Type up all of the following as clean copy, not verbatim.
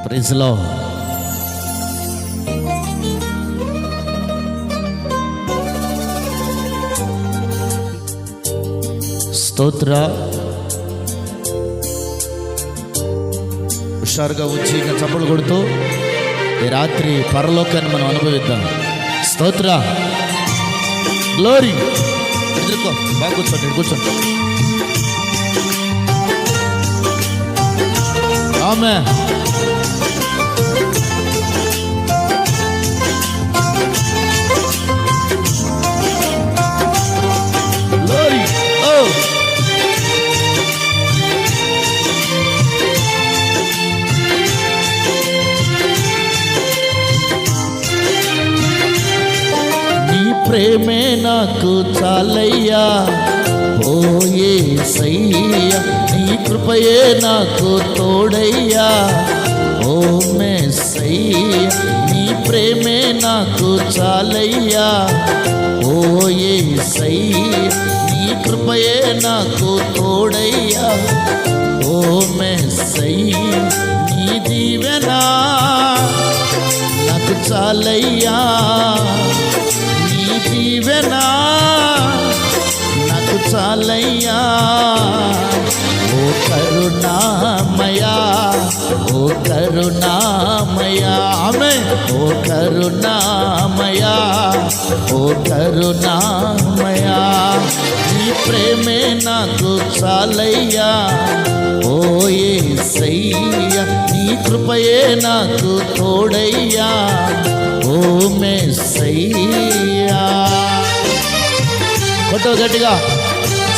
Praise lord. స్తోత్ర. హుషారుగా వచ్చి ఇంకా చప్పలు కొడుతూ ఈ రాత్రి పరలోకాన్ని మనం అనుభవిద్దాం. స్తోత్ర. గ్లోరీ. ఎదుర్కో, బాగా కూర్చోండి, కూర్చోండి. ఆమేన్. గ్లోరీ. ఓ నీ ప్రేమే నాకు చాలయ్యా, ఓ యేసయ్యా, నీ కృపయే నాకు తోడయ్యా, ఓ మెస్సయ్యా, నీ ప్రేమే నాకు చాలయ్యా, ఓ యేసయ్యా, నీ కృపయే నాకు తోడయ్యా, ఓ మెస్సయ్యా, నీ దీవెనా నాకు చాలయ్యా, నీ దీవెనా నాకు చాలయ్యా, ఓ కరుణామయా, ఓ కరుణామయా, ఆమేన్. ఓ కరుణామయా, ఓ కరుణామయా, నీ ప్రేమే నాకు చాలయ్యా, ఓ యేసయ్యా, నీ కృపయే నాకు తోడయ్యా, ఓ మెస్సయ్యా. కొట్టు గట్టిగా.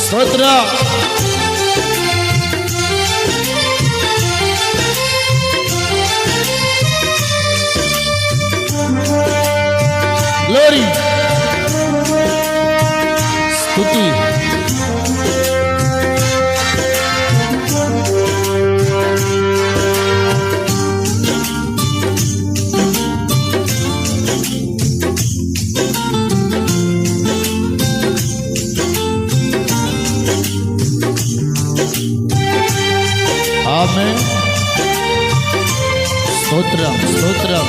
స్తోత్ర. గ్లోరీ. స్తుతి. ఆమేన్. స్తోత్రం, స్తోత్రం.